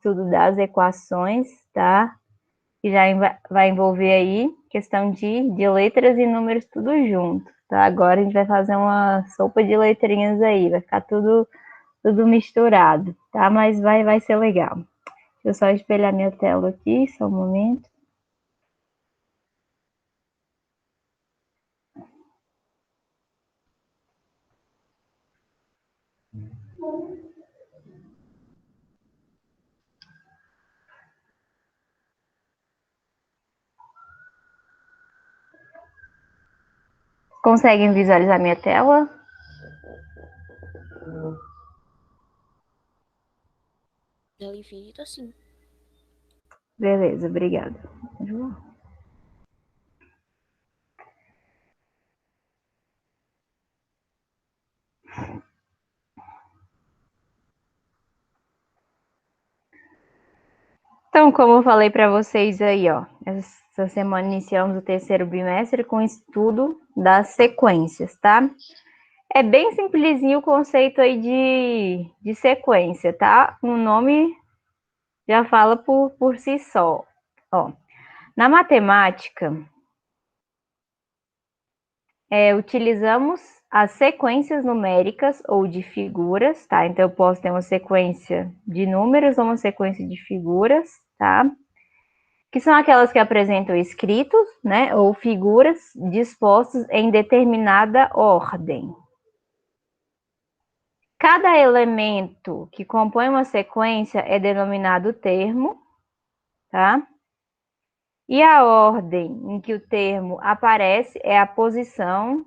estudo das equações, tá? Que já vai envolver aí questão de letras e números tudo junto, tá? Agora a gente vai fazer uma sopa de letrinhas aí, vai ficar tudo misturado, tá? Mas vai ser legal. Deixa eu só espelhar minha tela aqui, só um momento. Conseguem visualizar minha tela? Tela infinita, sim. Beleza, obrigada. Então, como eu falei para vocês aí, ó, essa semana iniciamos o terceiro bimestre com o estudo das sequências, tá? É bem simplesinho o conceito aí de sequência, tá? O nome já fala por si só. Ó, na matemática, utilizamos as sequências numéricas ou de figuras, tá? Então, eu posso ter uma sequência de números ou uma sequência de figuras, tá? Que são aquelas que apresentam escritos, né? Ou figuras dispostas em determinada ordem. Cada elemento que compõe uma sequência é denominado termo, tá? E a ordem em que o termo aparece é a posição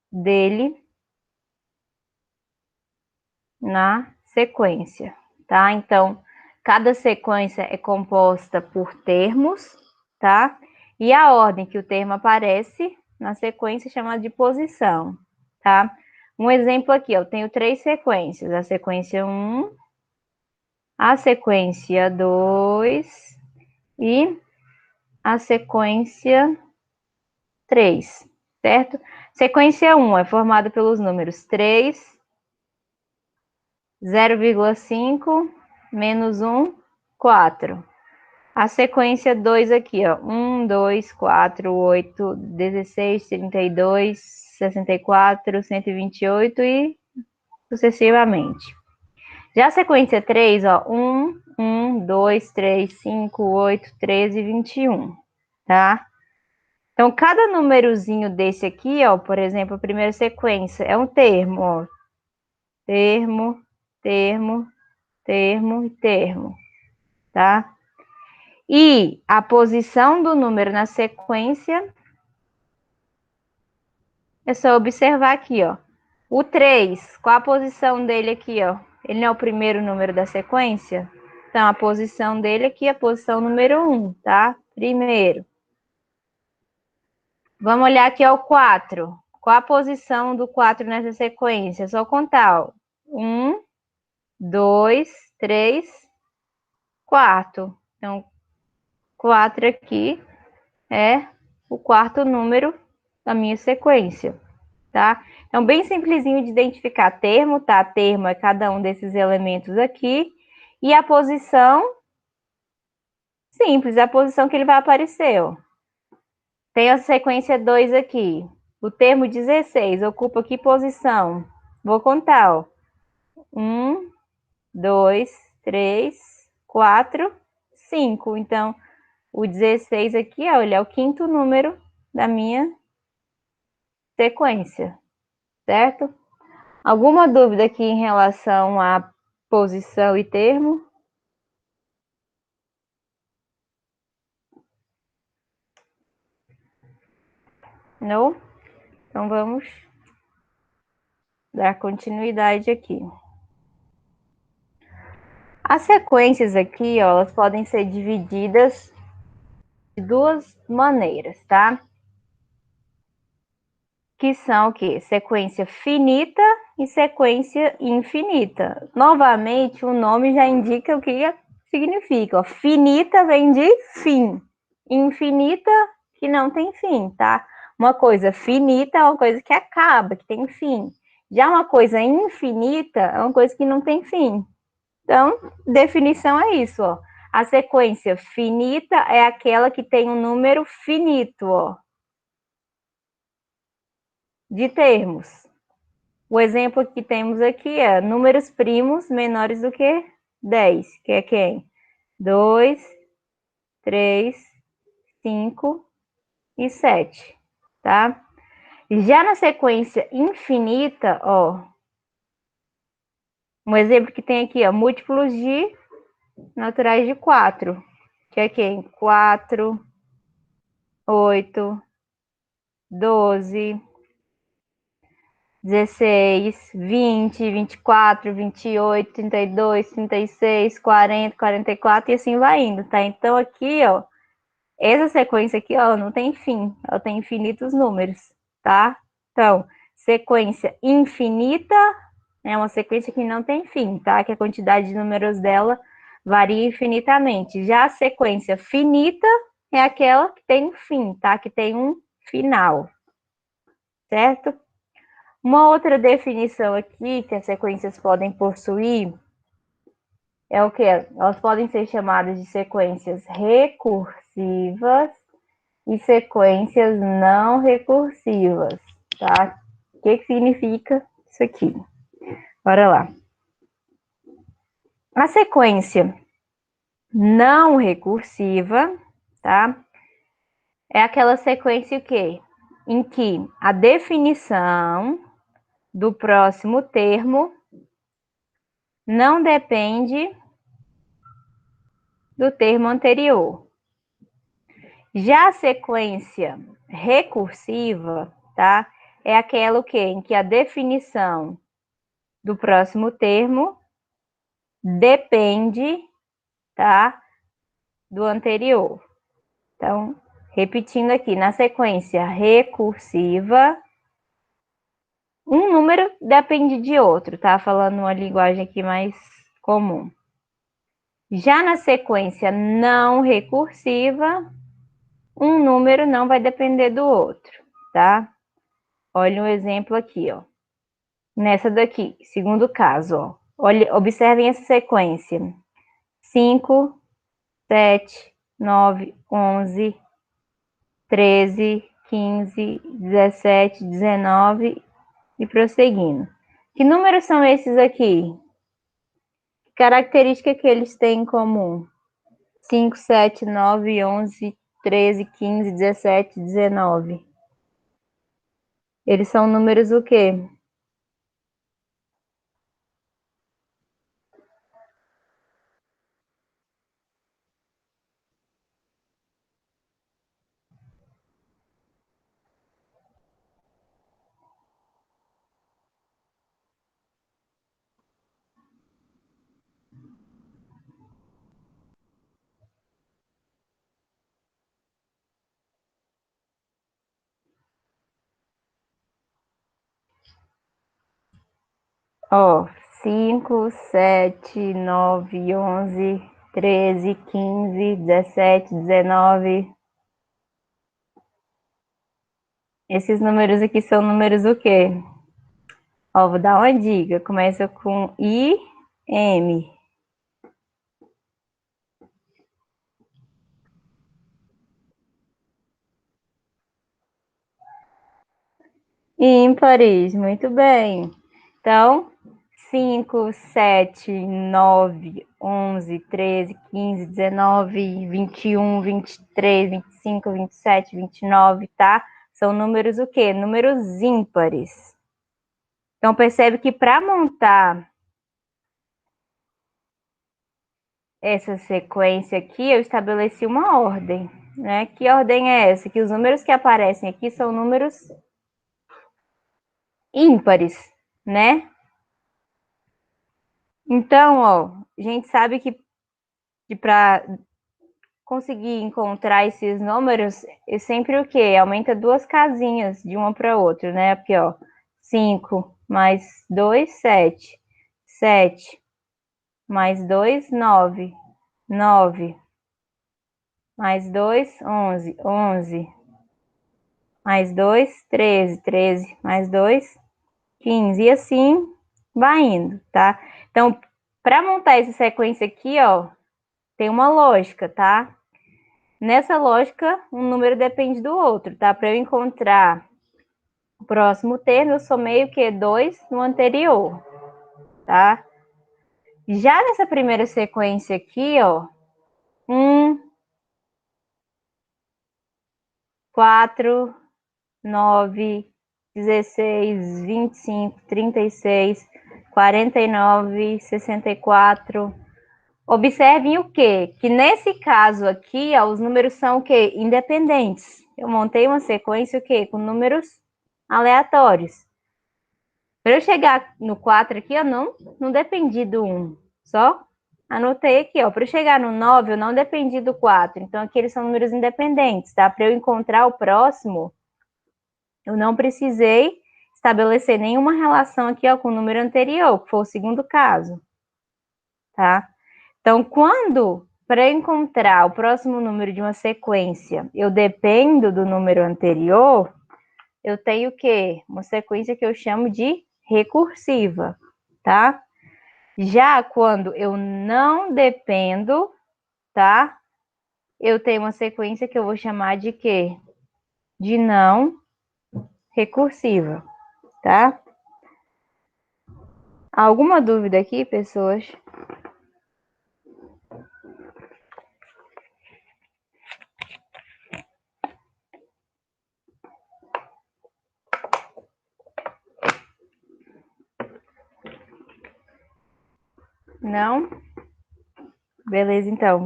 dele na sequência, tá? Então, cada sequência é composta por termos, tá? E a ordem que o termo aparece na sequência é chamada de posição, tá? Um exemplo aqui, eu tenho 3 sequências, a sequência 1, a sequência 2 e a sequência 3, certo? Sequência 1 é formada pelos números 3, 0,5, menos 1, 4. A sequência 2 aqui, ó, 1, 2, 4, 8, 16, 32, 64, 128 e sucessivamente. Já a sequência 3, ó, 1, 1, 2, 3, 5, 8, 13 e 21, tá? Então, cada númerozinho desse aqui, ó, por exemplo, a primeira sequência é um termo, ó. Termo, termo, termo e termo, tá? E a posição do número na sequência é só observar aqui, ó. O 3, qual a posição dele aqui, ó? Ele não é o primeiro número da sequência? Então, a posição dele aqui é a posição número 1, tá? Primeiro. Vamos olhar aqui ao 4. Qual a posição do 4 nessa sequência? É só contar, ó. 1, 2, 3, 4. Então, 4 aqui é o quarto número da minha sequência, tá? Então, bem simplesinho de identificar termo, tá? Termo é cada um desses elementos aqui. E a posição, simples, é a posição que ele vai aparecer, ó. Tem a sequência 2 aqui. O termo 16 ocupa que posição? Vou contar, ó. 1, 2, 3, 4, 5. Então, o 16 aqui, ó, ele é o quinto número da minha sequência, certo? Alguma dúvida aqui em relação à posição e termo? Não? Então vamos dar continuidade aqui. As sequências aqui, ó, elas podem ser divididas de duas maneiras, tá? Que são o quê? Sequência finita e sequência infinita. Novamente, o nome já indica o que significa. Ó. Finita vem de fim. Infinita, que não tem fim, tá? Uma coisa finita é uma coisa que acaba, que tem fim. Já uma coisa infinita é uma coisa que não tem fim, Então, definição é isso, ó. A sequência finita é aquela que tem um número finito, ó, de termos. O exemplo que temos aqui é números primos menores do que 10, que é quem? 2, 3, 5 e 7, tá? Já na sequência infinita, ó, um exemplo que tem aqui, ó, múltiplos de naturais de 4, que é quem? 4, 8, 12, 16, 20, 24, 28, 32, 36, 40, 44 e assim vai indo, tá? Então aqui, ó, essa sequência aqui, ó, não tem fim, ela tem infinitos números, tá? Então, sequência infinita é uma sequência que não tem fim, tá? Que a quantidade de números dela varia infinitamente. Já a sequência finita é aquela que tem um fim, tá? Que tem um final, certo? Uma outra definição aqui que as sequências podem possuir é o que? Elas podem ser chamadas de sequências recursivas e sequências não recursivas, tá? O que significa isso aqui? Bora lá. A sequência não recursiva, tá? É aquela sequência que, em que a definição do próximo termo não depende do termo anterior. Já a sequência recursiva, tá? É aquela em que a definição do próximo termo depende, tá? Do anterior. Então, repetindo aqui, na sequência recursiva, um número depende de outro, tá? Falando uma linguagem aqui mais comum. Já na sequência não recursiva, um número não vai depender do outro, tá? Olha um exemplo aqui, ó. Nessa daqui, segundo caso, ó. Olha, observem essa sequência. 5, 7, 9, 11, 13, 15, 17, 19 e prosseguindo. Que números são esses aqui? Que característica que eles têm em comum? 5, 7, 9, 11, 13, 15, 17, 19. Eles são números o quê? Ó, 5, 7, 9, 11, 13, 15, 17, 19. Esses números aqui são números o quê? Ó, vou dar uma dica. Começa com I, M. Ímpares, muito bem. Então, 5, 7, 9, 11, 13, 15, 19, 21, 23, 25, 27, 29, tá? São números o quê? Números ímpares. Então, percebe que para montar essa sequência aqui, eu estabeleci uma ordem, né? Que ordem é essa? Que os números que aparecem aqui são números ímpares, né? Então, ó, a gente sabe que para conseguir encontrar esses números, é sempre o quê? Aumenta duas casinhas de uma para outra, né? Aqui, ó, 5 mais 2, 7. 7 mais 2, 9. 9 mais 2, 11. 11 mais 2, 13. 13 mais 2, 15. E assim vai indo, tá? Então, Para montar essa sequência aqui, ó, tem uma lógica, tá? Nessa lógica, um número depende do outro, tá? Para eu encontrar o próximo termo, eu somei o quê? 2 no anterior, tá? Já nessa primeira sequência aqui, ó, 1, 4, 9, 16, 25, 36, 49, 64. Observem o quê? Que nesse caso aqui, ó, os números são o quê? Independentes. Eu montei uma sequência o quê? Com números aleatórios. Para eu chegar no 4 aqui, eu não dependi do 1. Só anotei aqui, ó. Para eu chegar no 9, eu não dependi do 4. Então, aqui eles são números independentes, tá? Para eu encontrar o próximo, eu não precisei estabelecer nenhuma relação aqui, ó, com o número anterior, que foi o segundo caso, tá? Então, para encontrar o próximo número de uma sequência, eu dependo do número anterior, eu tenho o quê? Uma sequência que eu chamo de recursiva, tá? Já quando eu não dependo, tá? Eu tenho uma sequência que eu vou chamar de quê? De não recursiva, tá? Alguma dúvida aqui, pessoas? Não? Beleza, então,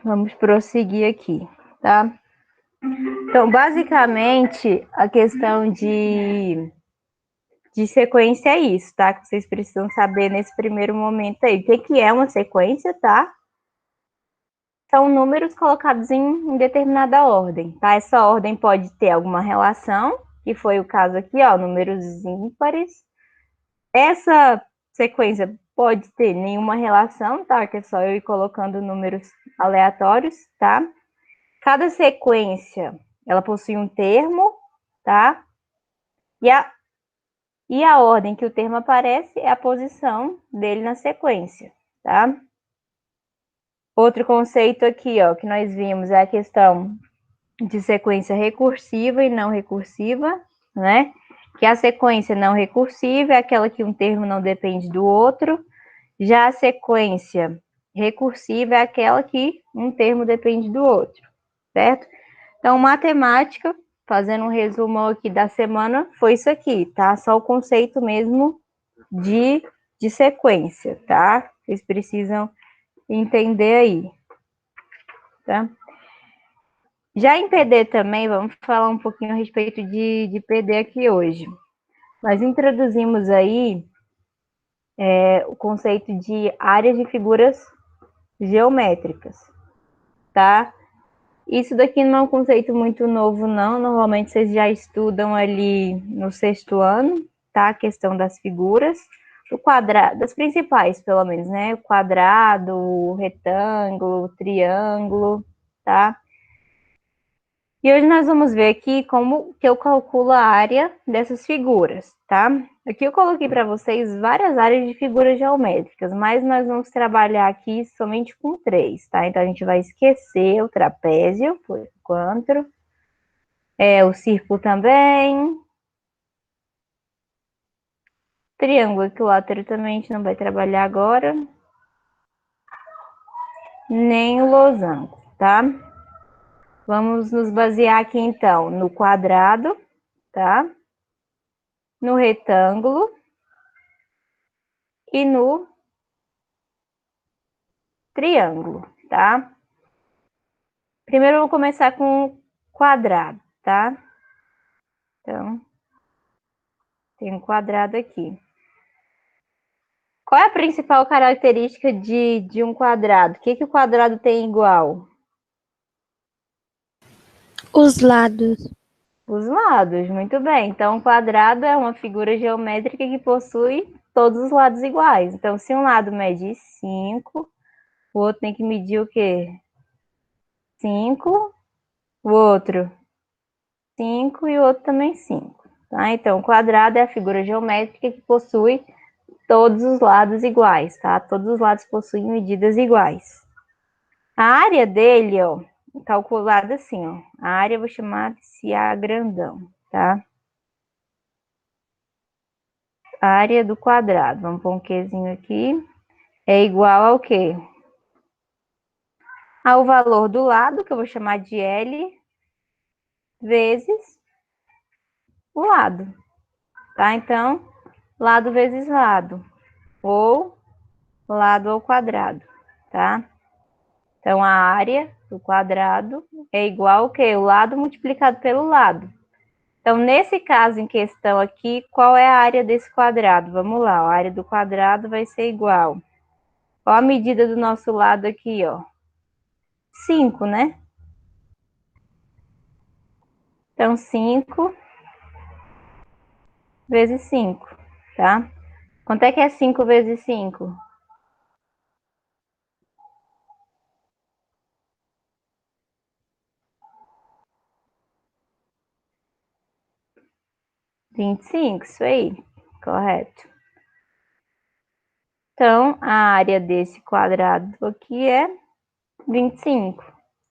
vamos prosseguir aqui, tá? Então, basicamente, a questão de sequência é isso, tá? Que vocês precisam saber nesse primeiro momento aí. O que é uma sequência, tá? São números colocados em determinada ordem, tá? Essa ordem pode ter alguma relação, que foi o caso aqui, ó, números ímpares. Essa sequência pode ter nenhuma relação, tá? Que é só eu ir colocando números aleatórios, tá? Cada sequência, ela possui um termo, tá? E a ordem que o termo aparece é a posição dele na sequência, tá? Outro conceito aqui, ó, que nós vimos é a questão de sequência recursiva e não recursiva, né? Que a sequência não recursiva é aquela que um termo não depende do outro, já a sequência recursiva é aquela que um termo depende do outro, certo? Então, matemática, fazendo um resumo aqui da semana, foi isso aqui, tá? Só o conceito mesmo de sequência, tá? Vocês precisam entender aí, tá? Já em PD também, vamos falar um pouquinho a respeito de PD aqui hoje. Nós introduzimos aí o conceito de áreas de figuras geométricas, tá? Isso daqui não é um conceito muito novo, não. Normalmente vocês já estudam ali no sexto ano, tá? A questão das figuras, o quadrado, das principais, pelo menos, né? O quadrado, o retângulo, o triângulo, tá? E hoje nós vamos ver aqui como que eu calculo a área dessas figuras, tá? Aqui eu coloquei para vocês várias áreas de figuras geométricas, mas nós vamos trabalhar aqui somente com 3, tá? Então a gente vai esquecer o trapézio, por enquanto. O círculo também. Triângulo equilátero também a gente não vai trabalhar agora. Nem o losango, tá? Vamos nos basear aqui, então, no quadrado, tá? No retângulo e no triângulo, tá? Primeiro eu vou começar com o quadrado, tá? Então, tem um quadrado aqui. Qual é a principal característica de um quadrado? O que o quadrado tem igual? Os lados. Os lados, muito bem. Então, o quadrado é uma figura geométrica que possui todos os lados iguais. Então, se um lado mede 5, o outro tem que medir o quê? 5, o outro 5 e o outro também 5, tá? Então, o quadrado é a figura geométrica que possui todos os lados iguais, tá? Todos os lados possuem medidas iguais. A área dele, ó, calculada assim, ó. A área eu vou chamar de se A grandão, tá? A área do quadrado, vamos pôr um Qzinho aqui, é igual ao quê? Ao valor do lado, que eu vou chamar de L, vezes o lado, tá? Então, lado vezes lado, ou lado ao quadrado, tá? Então, a área do quadrado é igual ao quê? O lado multiplicado pelo lado. Então, nesse caso em questão aqui, qual é a área desse quadrado? Vamos lá, a área do quadrado vai ser igual. Qual a medida do nosso lado aqui, ó? 5, né? Então, 5 vezes 5, tá? Quanto é que é 5 vezes 5? 25, isso aí, correto. Então, a área desse quadrado aqui é 25,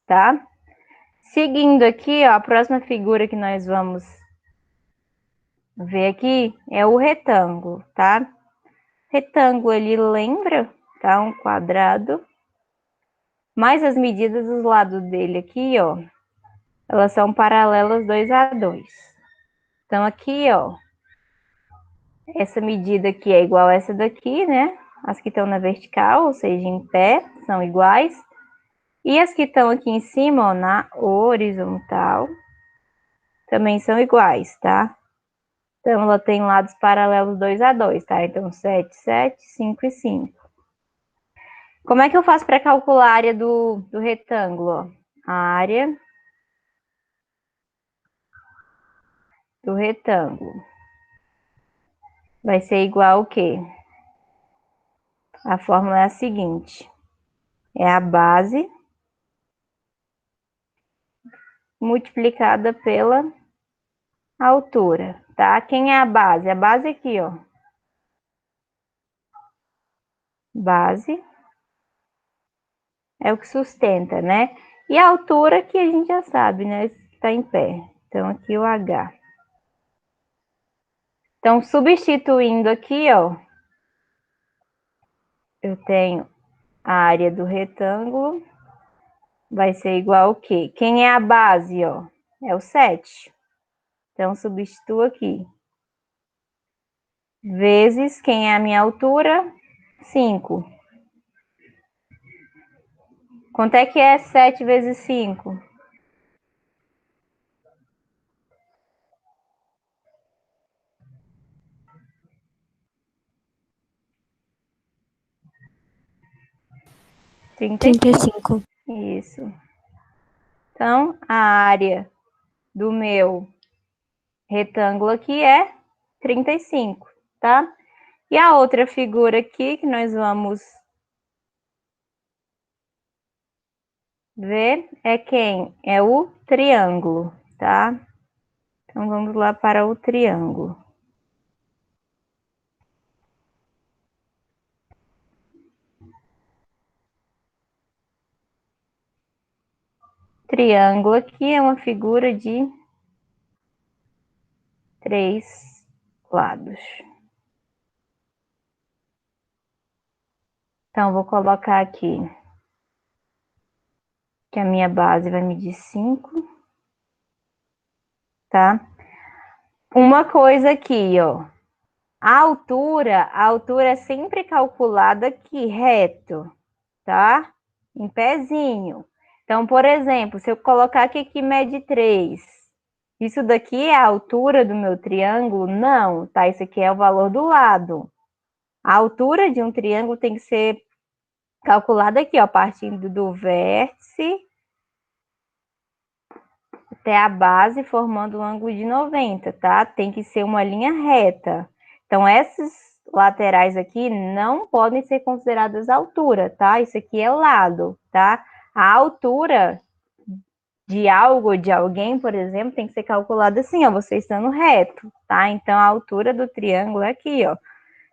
tá? Seguindo aqui, ó, a próxima figura que nós vamos ver aqui é o retângulo, tá? Retângulo, ele lembra, tá? Um quadrado, mas as medidas dos lados dele aqui, ó, elas são paralelas 2 a 2. Então, aqui, ó, essa medida aqui é igual a essa daqui, né? As que estão na vertical, ou seja, em pé, são iguais. E as que estão aqui em cima, ó, na horizontal, também são iguais, tá? Então, ela tem lados paralelos 2 a 2, tá? Então, 7, 7, 5 e 5. Como é que eu faço para calcular a área do retângulo? Ó? A área do retângulo vai ser igual ao quê? A fórmula é a seguinte. É a base multiplicada pela altura, tá? Quem é a base? A base aqui, ó. Base é o que sustenta, né? E a altura que a gente já sabe, né? Está em pé. Então, aqui o H. Então, substituindo aqui, ó, eu tenho a área do retângulo, vai ser igual ao quê? Quem é a base, ó? É o 7. Então, substituo aqui. Vezes quem é a minha altura? 5. Quanto é que é 7 vezes 5? 35. Isso. Então, a área do meu retângulo aqui é 35, tá? E a outra figura aqui que nós vamos ver é quem? É o triângulo, tá? Então, vamos lá para o triângulo. Triângulo aqui é uma figura de 3 lados. Então, vou colocar aqui que a minha base vai medir 5, tá? Uma coisa aqui, ó. A altura é sempre calculada aqui, reto, tá? Em pezinho. Então, por exemplo, se eu colocar aqui que mede 3, isso daqui é a altura do meu triângulo? Não, tá? Isso aqui é o valor do lado. A altura de um triângulo tem que ser calculada aqui, ó, partindo do vértice até a base, formando um ângulo de 90, tá? Tem que ser uma linha reta. Então, essas laterais aqui não podem ser consideradas altura, tá? Isso aqui é lado, tá? A altura de algo ou de alguém, por exemplo, tem que ser calculado assim, ó, você estando reto, tá? Então, a altura do triângulo é aqui, ó.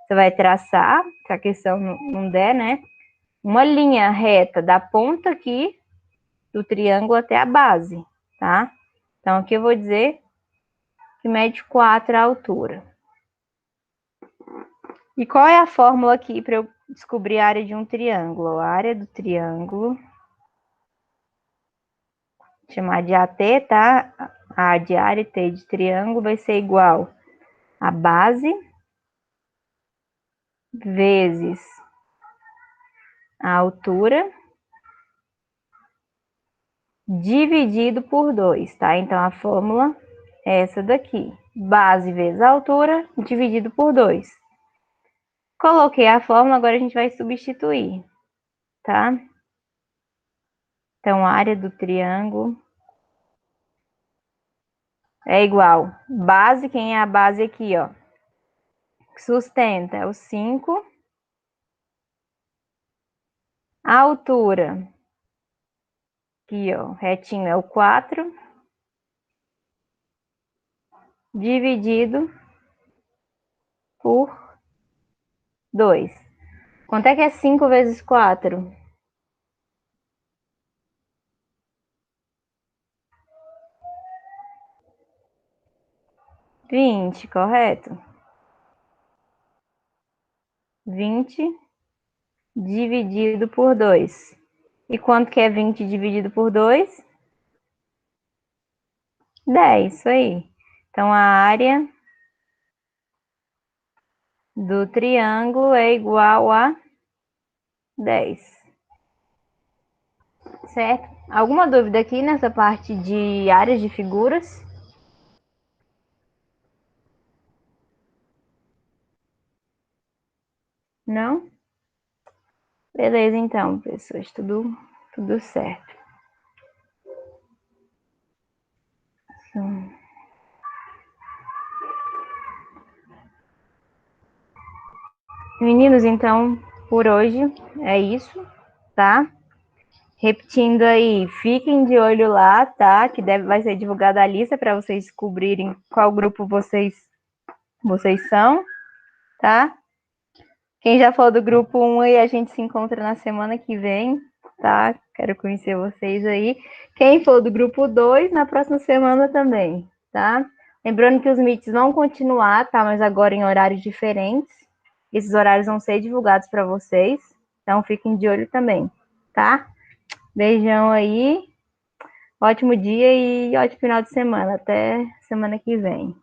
Você vai traçar, se a questão não der, né? Uma linha reta da ponta aqui do triângulo até a base, tá? Então, aqui eu vou dizer que mede 4 a altura. E qual é a fórmula aqui para eu descobrir a área de um triângulo? A área do triângulo, chamar de AT, tá? A de área e T de triângulo vai ser igual a base vezes a altura dividido por 2, tá? Então, a fórmula é essa daqui. Base vezes a altura dividido por 2. Coloquei a fórmula, agora a gente vai substituir, tá? Então, a área do triângulo é igual. Base, quem é a base aqui, ó? Sustenta é o 5. A altura, aqui, ó, retinho é o 4. Dividido por 2. Quanto é que é 5 vezes 4? 20, correto? 20 dividido por 2. E quanto que é 20 dividido por 2? 10, isso aí. Então, a área do triângulo é igual a 10. Certo? Alguma dúvida aqui nessa parte de áreas de figuras? Não? Beleza, então, pessoas, tudo certo. Meninos, então, por hoje é isso, tá? Repetindo aí, fiquem de olho lá, tá? Que vai ser divulgada a lista para vocês descobrirem qual grupo vocês são, tá? Quem já for do grupo 1 aí, a gente se encontra na semana que vem, tá? Quero conhecer vocês aí. Quem for do grupo 2, na próxima semana também, tá? Lembrando que os meets vão continuar, tá? Mas agora em horários diferentes. Esses horários vão ser divulgados para vocês, então fiquem de olho também, tá? Beijão aí, ótimo dia e ótimo final de semana. Até semana que vem.